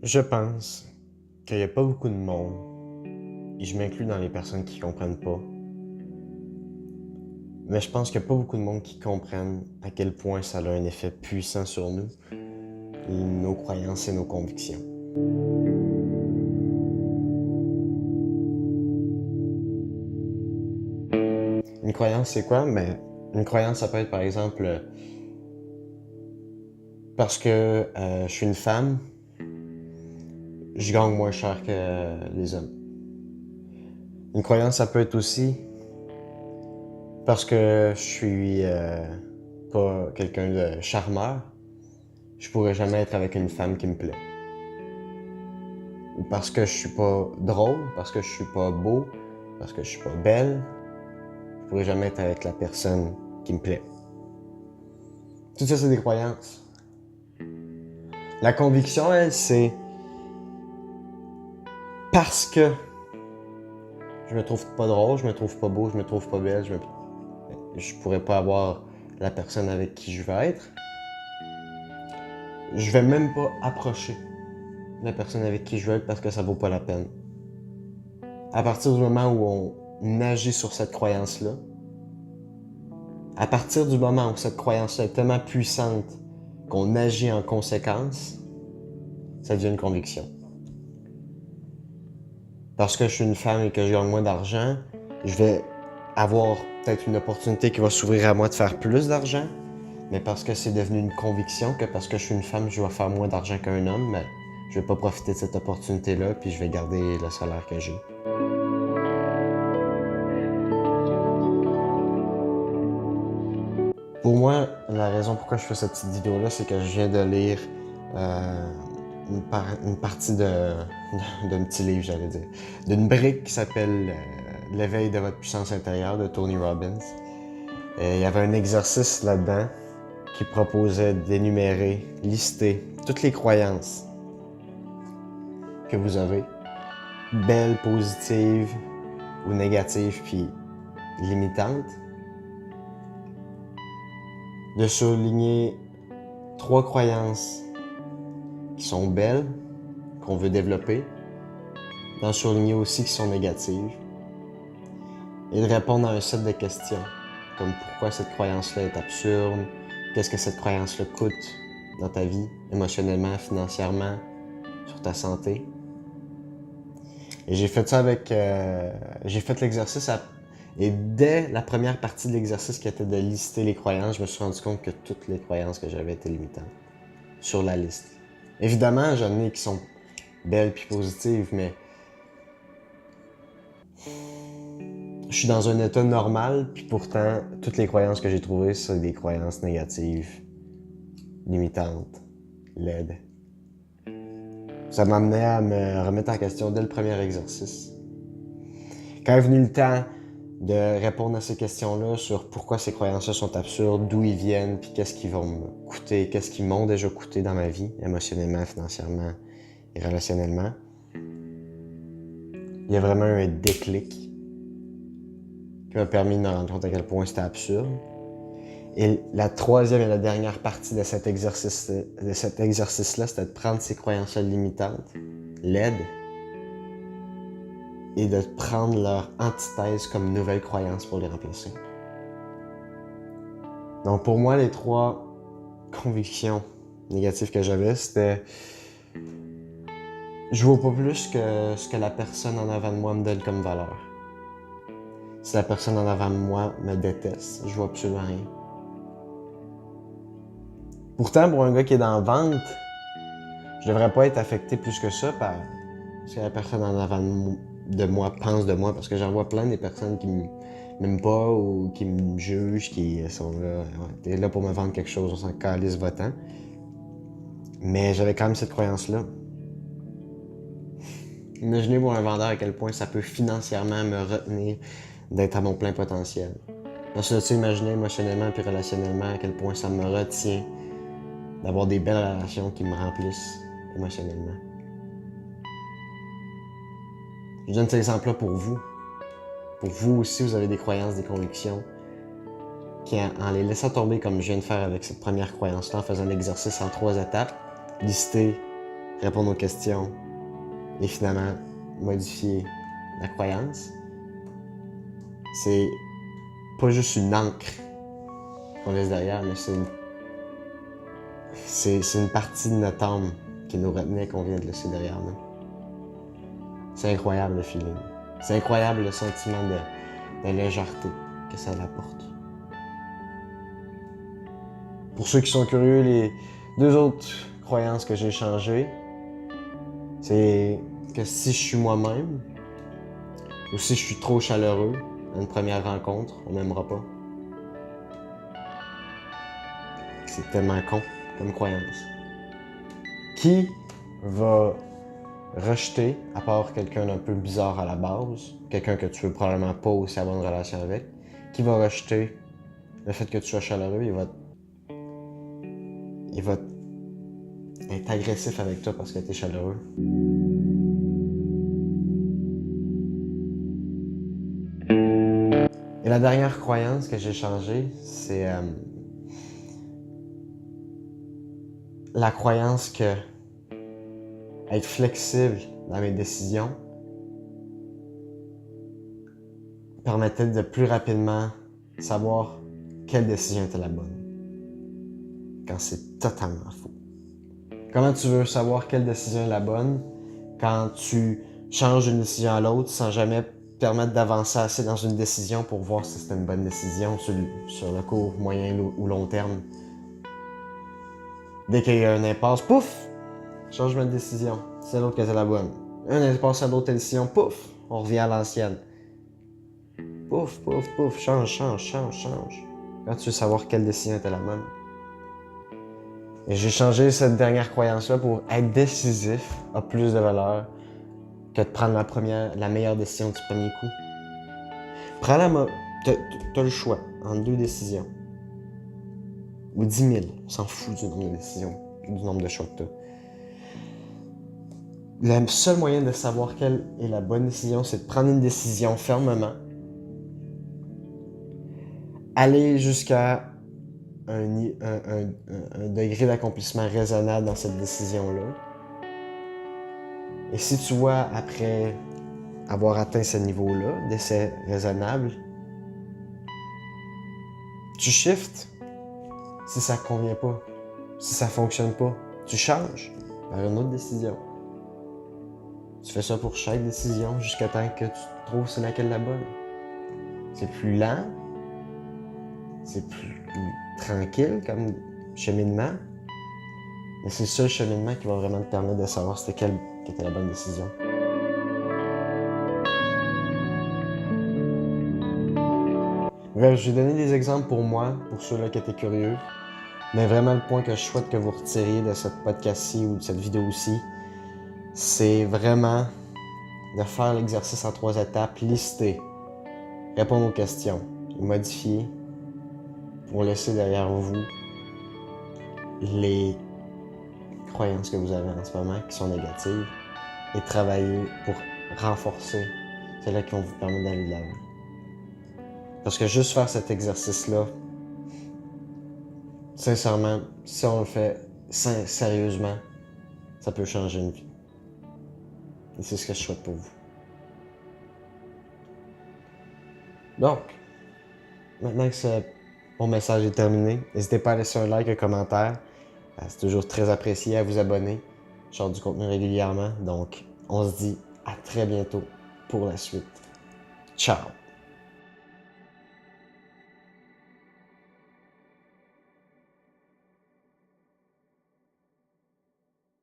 Je pense qu'il n'y a pas beaucoup de monde, et je m'inclus dans les personnes qui comprennent pas, mais je pense qu'il n'y a pas beaucoup de monde qui comprennent à quel point ça a un effet puissant sur nous, nos croyances et nos convictions. Une croyance, c'est quoi? Ben, une croyance, ça peut être par exemple parce que je suis une femme, je gagne moins cher que les hommes. Une croyance, ça peut être aussi parce que je suis pas quelqu'un de charmeur, je pourrais jamais être avec une femme qui me plaît. Ou parce que je suis pas drôle, parce que je suis pas beau, parce que je suis pas belle, je pourrais jamais être avec la personne qui me plaît. Tout ça, c'est des croyances. La conviction, elle, c'est parce que je me trouve pas drôle, je me trouve pas beau, je me trouve pas belle, je pourrais pas avoir la personne avec qui je veux être. Je vais même pas approcher la personne avec qui je veux être parce que ça vaut pas la peine. À partir du moment où on agit sur cette croyance-là, à partir du moment où cette croyance-là est tellement puissante qu'on agit en conséquence, ça devient une conviction. Parce que je suis une femme et que je gagne moins d'argent, je vais avoir peut-être une opportunité qui va s'ouvrir à moi de faire plus d'argent, mais parce que c'est devenu une conviction que parce que je suis une femme, je vais faire moins d'argent qu'un homme, mais je vais pas profiter de cette opportunité-là, puis je vais garder le salaire que j'ai. Pour moi, la raison pourquoi je fais cette petite vidéo-là, c'est que je viens de lire une partie d'un petit livre, j'allais dire, d'une brique qui s'appelle L'éveil de votre puissance intérieure de Tony Robbins. Et il y avait un exercice là-dedans qui proposait d'énumérer, lister toutes les croyances que vous avez, belles, positives ou négatives, puis limitantes, de souligner 3 croyances qui sont belles, qu'on veut développer, d'en souligner aussi qui sont négatives, et de répondre à un set de questions, comme pourquoi cette croyance-là est absurde, qu'est-ce que cette croyance-là coûte dans ta vie, émotionnellement, financièrement, sur ta santé. Et j'ai fait ça avec... j'ai fait l'exercice et dès la première partie de l'exercice qui était de lister les croyances, je me suis rendu compte que toutes les croyances que j'avais étaient limitantes sur la liste. Évidemment, j'en ai qui sont belles puis positives, mais je suis dans un état normal, puis pourtant, toutes les croyances que j'ai trouvées, c'est des croyances négatives, limitantes, laides. Ça m'amenait à me remettre en question dès le premier exercice. Quand est venu le temps de répondre à ces questions-là sur pourquoi ces croyances-là sont absurdes, d'où ils viennent, puis qu'est-ce qu'ils vont me coûter, qu'est-ce qu'ils m'ont déjà coûté dans ma vie, émotionnellement, financièrement et relationnellement, il y a vraiment eu un déclic qui m'a permis de me rendre compte à quel point c'était absurde. Et la troisième et la dernière partie de cet exercice-là, c'était de prendre ces croyances-là limitantes, laides, et de prendre leur antithèse comme nouvelle croyance pour les remplacer. Donc pour moi, les 3 convictions négatives que j'avais, c'était je vaux pas plus que ce que la personne en avant de moi me donne comme valeur. Si la personne en avant de moi me déteste, je vois absolument rien. Pourtant, pour un gars qui est dans la vente, je devrais pas être affecté plus que ça par ce que la personne en avant de moi pense de moi, parce que j'en vois plein des personnes qui m'aiment pas ou qui me jugent, qui sont là, ouais, t'es là pour me vendre quelque chose, on s'en calisse votant. Mais j'avais quand même cette croyance-là. Imaginez pour un vendeur à quel point ça peut financièrement me retenir d'être à mon plein potentiel. Ensuite, tu imaginez émotionnellement et relationnellement à quel point ça me retient d'avoir des belles relations qui me remplissent émotionnellement. Je donne cet exemple-là pour vous. Pour vous aussi, vous avez des croyances, des convictions, qui en les laissant tomber comme je viens de faire avec cette première croyance-là, en faisant l'exercice en 3 étapes, lister répondre aux questions et finalement modifier la croyance. C'est pas juste une encre qu'on laisse derrière, mais c'est une partie de notre âme qui nous retenait, qu'on vient de laisser derrière nous. C'est incroyable le feeling. C'est incroyable le sentiment de légèreté que ça apporte. Pour ceux qui sont curieux, les 2 autres croyances que j'ai changées, c'est que si je suis moi-même, ou si je suis trop chaleureux à une première rencontre, on m'aimera pas. C'est tellement con comme croyance. Qui va rejeter, à part quelqu'un d'un peu bizarre à la base, quelqu'un que tu veux probablement pas aussi avoir une relation avec, qui va rejeter le fait que tu sois chaleureux, il va être agressif avec toi parce que tu es chaleureux. Et la dernière croyance que j'ai changée, c'est la croyance que être flexible dans mes décisions permettait de plus rapidement savoir quelle décision était la bonne. Quand c'est totalement faux. Comment tu veux savoir quelle décision est la bonne quand tu changes d'une décision à l'autre sans jamais permettre d'avancer assez dans une décision pour voir si c'est une bonne décision sur le court, moyen ou long terme? Dès qu'il y a un impasse, pouf! Changement de décision. C'est l'autre qui était la bonne. Un impasse à l'autre décision, pouf! On revient à l'ancienne. Pouf, pouf, pouf, change. Quand tu veux savoir quelle décision était la bonne. Et j'ai changé cette dernière croyance-là pour être décisif a plus de valeur que de prendre la meilleure décision du premier coup. T'as le choix entre 2 décisions. Ou 10 000, on s'en fout du nombre de décisions, du nombre de choix que t'as. Le seul moyen de savoir quelle est la bonne décision, c'est de prendre une décision fermement, aller jusqu'à un degré d'accomplissement raisonnable dans cette décision-là. Et si tu vois, après avoir atteint ce niveau-là, d'essai raisonnable, tu shifts. Si ça ne convient pas, si ça ne fonctionne pas, tu changes vers une autre décision. Tu fais ça pour chaque décision jusqu'à temps que tu trouves c'est laquelle la bonne. C'est plus lent, c'est plus tranquille comme cheminement, mais c'est le seul cheminement qui va vraiment te permettre de savoir c'était quelle qui était la bonne décision. Bref, je vais donner des exemples pour moi, pour ceux-là qui étaient curieux. Mais vraiment, le point que je souhaite que vous retiriez de cette podcast-ci ou de cette vidéo-ci, c'est vraiment de faire l'exercice en 3 étapes, lister, répondre aux questions, modifier pour laisser derrière vous les croyances que vous avez en ce moment qui sont négatives et travailler pour renforcer celles qui vont vous permettre d'aller de l'avant. Parce que juste faire cet exercice-là, sincèrement, si on le fait sérieusement, ça peut changer une vie. Et c'est ce que je souhaite pour vous. Donc, maintenant que mon message est terminé, n'hésitez pas à laisser un like, un commentaire. C'est toujours très apprécié, à vous abonner. Je sors du contenu régulièrement, donc on se dit à très bientôt pour la suite. Ciao!